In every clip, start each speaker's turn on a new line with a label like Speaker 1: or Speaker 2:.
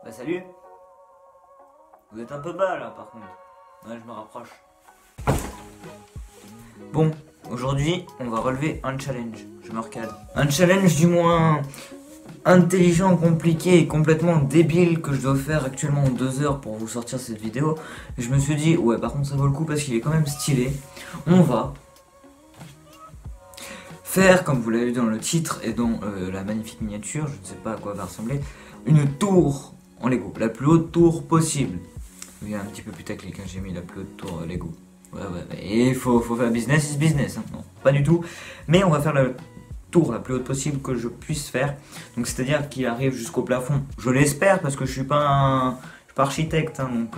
Speaker 1: Bah salut. Vous êtes un peu bas là par contre. Ouais, je me rapproche. Bon, aujourd'hui on va relever un challenge. Je me recale. Un challenge du moins intelligent, compliqué et complètement débile que je dois faire actuellement en 2 heures pour vous sortir cette vidéo. Et je me suis dit ouais par contre ça vaut le coup parce qu'il est quand même stylé. On va faire, comme vous l'avez vu dans le titre et dans la magnifique miniature, je ne sais pas à quoi va ressembler, une tour en Lego, la plus haute tour possible. Il y a un petit peu putaclic, hein, j'ai mis la plus haute tour Lego. Ouais, et il faut faire business is business, hein. Non, pas du tout. Mais on va faire la tour la plus haute possible que je puisse faire. Donc c'est-à-dire qu'il arrive jusqu'au plafond. Je l'espère parce que je suis pas architecte, hein, donc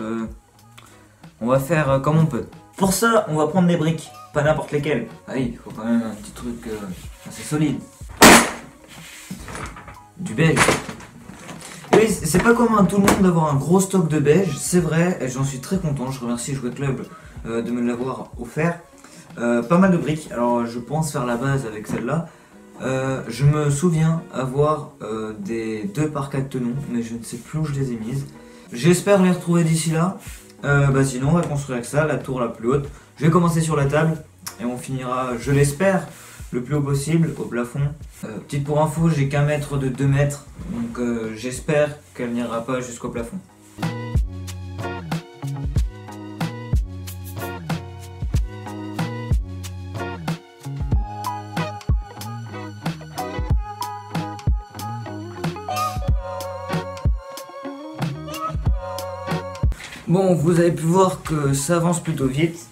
Speaker 1: on va faire comme on peut. Pour ça, on va prendre des briques, pas n'importe lesquelles. Ah oui, il faut quand même un petit truc assez solide. Du beige. Et oui, c'est pas commun à tout le monde d'avoir un gros stock de beige, c'est vrai, et j'en suis très content. Je remercie Jouet Club de me l'avoir offert. Pas mal de briques, alors je pense faire la base avec celle-là. Je me souviens avoir des 2 par 4 tenons, mais je ne sais plus où je les ai mises. J'espère les retrouver d'ici là. Sinon on va construire avec ça, la tour la plus haute. Je vais commencer sur la table et on finira, je l'espère, le plus haut possible au plafond. Petite pour info, j'ai qu'un mètre de 2 mètres, donc j'espère qu'elle n'ira pas jusqu'au plafond. Bon, vous avez pu voir que ça avance plutôt vite.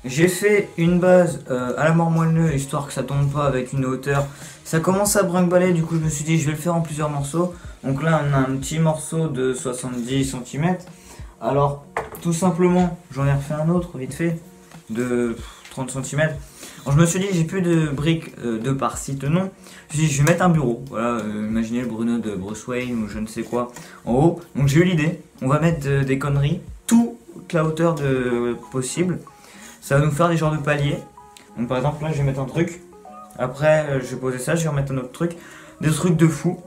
Speaker 1: J'ai fait une base à la mort moelleux, histoire que ça tombe pas avec une hauteur. Ça commence à brinque-baller, du coup je me suis dit je vais le faire en plusieurs morceaux. Donc là on a un petit morceau de 70 cm. Alors tout simplement, j'en ai refait un autre vite fait, de 30 cm. Alors, je me suis dit j'ai plus de briques 2 par 6 tenons. Je me suis dit je vais mettre un bureau. Voilà, imaginez le Bruno de Bruce Wayne ou je ne sais quoi en haut. Donc j'ai eu l'idée, on va mettre des conneries, toute la hauteur possible. Ça va nous faire des genres de paliers. Donc par exemple là je vais mettre un truc. Après je vais poser ça, je vais remettre un autre truc. Des trucs de fou.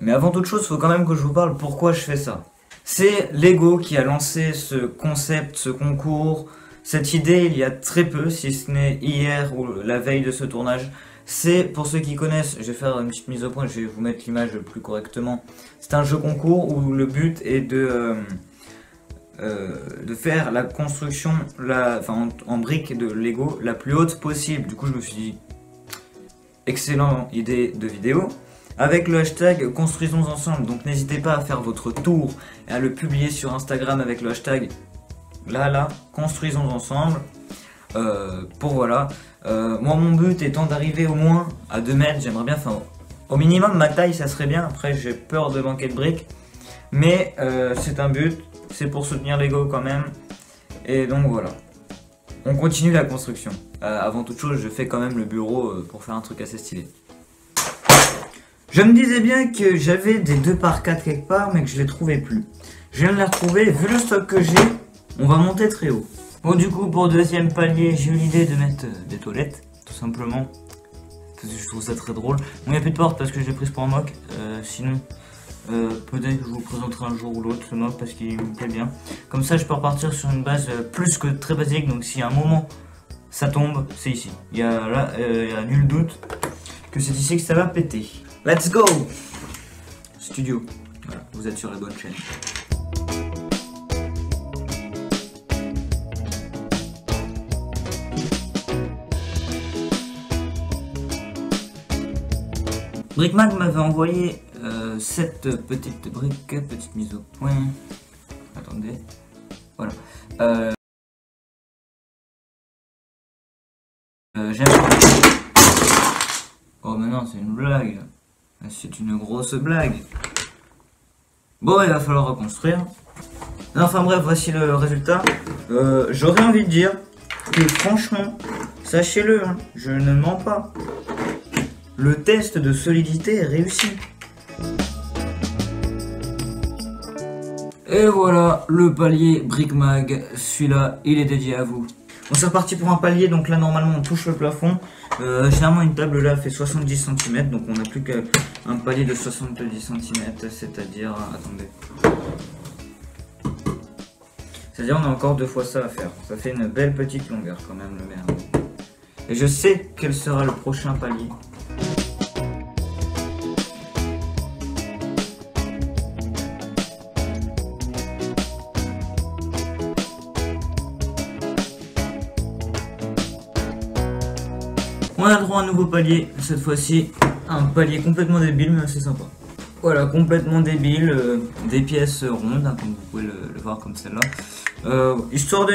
Speaker 1: Mais avant toute chose, il faut quand même que je vous parle pourquoi je fais ça. C'est Lego qui a lancé ce concept, ce concours, cette idée il y a très peu, si ce n'est hier ou la veille de ce tournage. C'est, pour ceux qui connaissent, je vais faire une petite mise au point, je vais vous mettre l'image plus correctement. C'est un jeu concours où le but est de faire la construction en briques de Lego la plus haute possible. Du coup je me suis dit excellente idée de vidéo avec le hashtag construisons ensemble. Donc n'hésitez pas à faire votre tour et à le publier sur Instagram avec le hashtag là construisons ensemble. Pour voilà, moi mon but étant d'arriver au moins à 2 mètres, j'aimerais bien, enfin au minimum ma taille ça serait bien. Après j'ai peur de manquer de briques, mais c'est un but. C'est pour soutenir Lego quand même. Et donc voilà. On continue la construction. Avant toute chose, je fais quand même le bureau pour faire un truc assez stylé. Je me disais bien que j'avais des 2 par 4 quelque part, mais que je les trouvais plus. Je viens de les retrouver. Vu le stock que j'ai, on va monter très haut. Bon, du coup, pour le 2e palier, j'ai eu l'idée de mettre des toilettes, tout simplement. Parce que je trouve ça très drôle. Bon, il n'y a plus de porte parce que je l'ai prise pour un mock. Sinon... peut-être que je vous présenterai un jour ou l'autre ce mock parce qu'il me plaît bien. Comme ça je peux repartir sur une base plus que très basique. Donc si à un moment ça tombe, c'est ici. Il y a nul doute que c'est ici que ça va péter. Let's go. Studio. Voilà, vous êtes sur la bonne chaîne. Brickmag m'avait envoyé cette petite brique, petite mise au point. Attendez. Voilà. J'aime. Oh mais non, c'est une blague. C'est une grosse blague. Bon, il va falloir reconstruire. Enfin bref, voici le résultat. J'aurais envie de dire que franchement, sachez-le, hein, je ne mens pas. Le test de solidité est réussi. Et voilà le palier Brickmag, celui-là il est dédié à vous. On s'est reparti pour un palier, donc là normalement on touche le plafond. Généralement une table là fait 70 cm, donc on n'a plus qu'un palier de 70 cm, c'est-à-dire, attendez. C'est-à-dire on a encore 2 fois ça à faire. Ça fait une belle petite longueur quand même le merde. Et je sais quel sera le prochain palier. On a droit à un nouveau palier, cette fois-ci un palier complètement débile mais assez sympa. Voilà, complètement débile, des pièces rondes, hein, comme vous pouvez le voir comme celle-là. Histoire de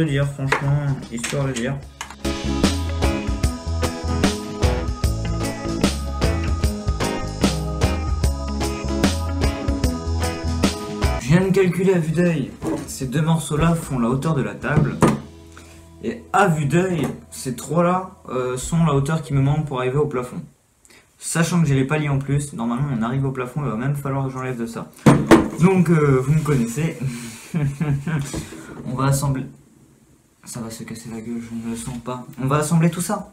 Speaker 1: dire, franchement, histoire de dire. Je viens de calculer à vue d'œil, ces 2 morceaux-là font la hauteur de la table. Et à vue d'œil, ces 3-là sont la hauteur qui me manque pour arriver au plafond. Sachant que j'ai les paliers en plus, normalement on arrive au plafond, il va même falloir que j'enlève de ça. Donc vous me connaissez. On va assembler... Ça va se casser la gueule, je ne le sens pas. On va assembler tout ça.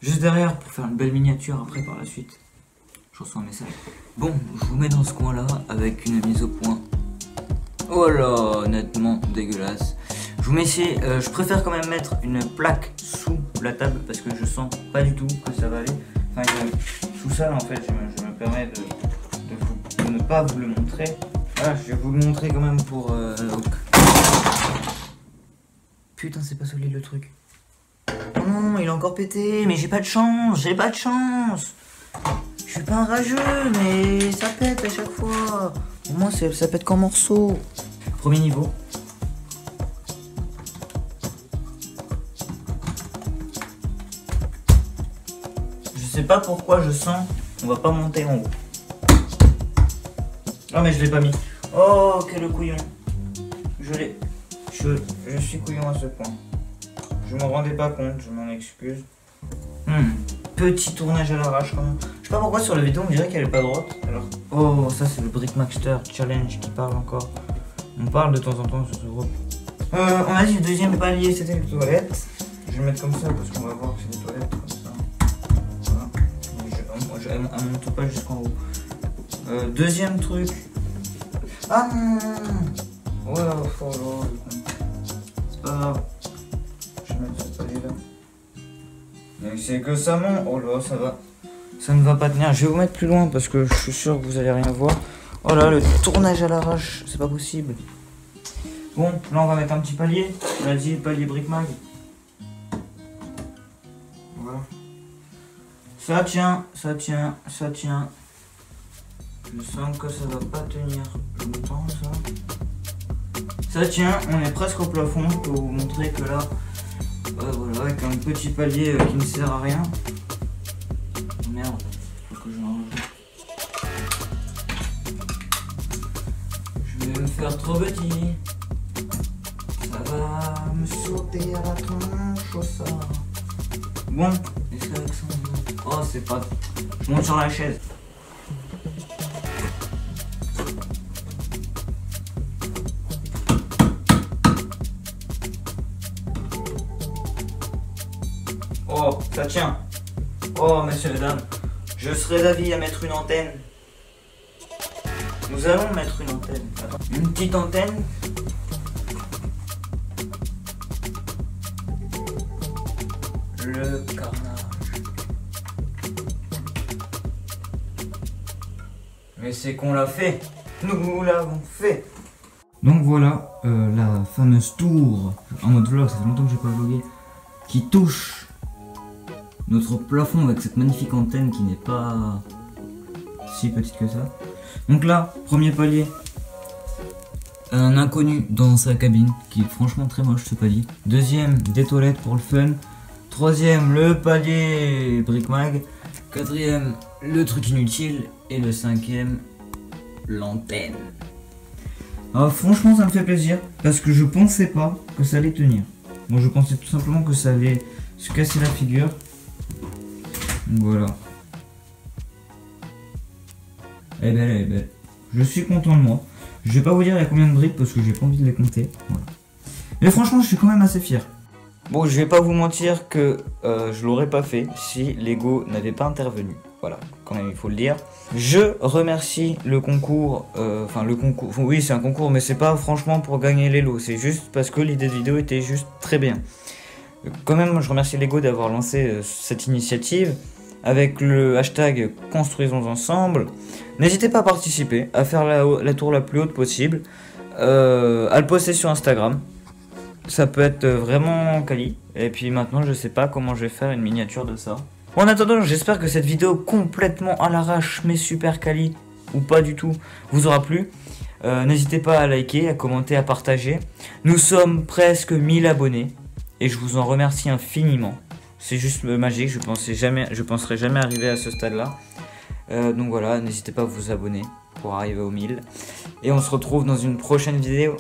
Speaker 1: Juste derrière pour faire une belle miniature après par la suite. Je reçois un message. Bon, je vous mets dans ce coin là avec une mise au point. Oh là, honnêtement dégueulasse. Je vous mets ici, je préfère quand même mettre une plaque sous la table parce que je sens pas du tout que ça va aller. Enfin, sous ça là en fait, je me permets de ne pas vous le montrer. Voilà, je vais vous le montrer quand même pour... Putain, c'est pas solide le truc. Oh non, il a encore pété, mais j'ai pas de chance, Je suis pas un rageux, mais ça pète à chaque fois. Au moins, ça pète qu'en morceaux. Premier niveau. Je sais pas pourquoi je sens qu'on va pas monter en haut. Ah mais je l'ai pas mis. Oh quel couillon. Je suis couillon à ce point. Je m'en rendais pas compte, je m'en excuse. Petit tournage à l'arrache quand même. Je sais pas pourquoi sur la vidéo on dirait qu'elle est pas droite. Alors... Oh ça c'est le Brickmaster Challenge qui parle encore. On parle de temps en temps sur ce groupe. On a dit le deuxième palier c'était les toilettes. Je vais le mettre comme ça parce qu'on va voir que c'est des toilettes comme ça. Voilà. Elle monte pas jusqu'en haut. Deuxième truc. Ah non. Oh là, oh là. C'est pas grave. Je vais mettre ce palier là. Mais c'est que ça monte. Oh là, ça va. Ça ne va pas tenir. Je vais vous mettre plus loin parce que je suis sûr que vous allez rien voir. Oh là, le tournage à l'arrache, c'est pas possible. Bon, là on va mettre un petit palier. On a dit palier Brickmag. Voilà. Ça tient, ça tient, ça tient. Je sens que ça va pas tenir longtemps ça. Ça tient, on est presque au plafond. Je peux vous montrer que là, voilà, avec un petit palier qui ne sert à rien. Oh, merde, faut que je l'enlève. Je vais me faire trop petit. Ça va me sauter à la tronche, ça. Bon, est-ce qu'avec ça on monte? Oh, c'est pas... Je monte sur la chaise. Oh, ça tient. Oh, messieurs et dames, je serais d'avis à mettre une antenne. Nous allons mettre une antenne. Attends. Une petite antenne. Le carnage. Mais c'est qu'on l'a fait. Nous l'avons fait. Donc voilà, la fameuse tour en mode vlog, ça fait longtemps que j'ai pas vlogué, qui touche notre plafond avec cette magnifique antenne qui n'est pas si petite que ça. Donc là, premier palier, un inconnu dans sa cabine, qui est franchement très moche ce palier. Deuxième, des toilettes pour le fun. Troisième, le palier Brickmag. Quatrième, le truc inutile. Et le cinquième, l'antenne. Alors franchement ça me fait plaisir, parce que je pensais pas que ça allait tenir. Moi je pensais tout simplement que ça allait se casser la figure. Donc voilà. Elle est belle, elle est belle. Je suis content de moi. Je vais pas vous dire il y a combien de briques parce que j'ai pas envie de les compter. Voilà. Mais franchement je suis quand même assez fier. Bon, je vais pas vous mentir que je l'aurais pas fait si Lego n'avait pas intervenu. Voilà, quand même, il faut le dire. Je remercie le concours, oui, c'est un concours, mais c'est pas franchement pour gagner les lots, c'est juste parce que l'idée de vidéo était juste très bien. Quand même, je remercie Lego d'avoir lancé cette initiative avec le hashtag Construisons ensemble. N'hésitez pas à participer, à faire la tour la plus haute possible, à le poster sur Instagram. Ça peut être vraiment quali. Et puis maintenant, je sais pas comment je vais faire une miniature de ça. En attendant, j'espère que cette vidéo complètement à l'arrache, mais super quali, ou pas du tout, vous aura plu. N'hésitez pas à liker, à commenter, à partager. Nous sommes presque 1000 abonnés. Et je vous en remercie infiniment. C'est juste magique, je penserais jamais arriver à ce stade-là. Donc voilà, n'hésitez pas à vous abonner pour arriver aux 1000. Et on se retrouve dans une prochaine vidéo.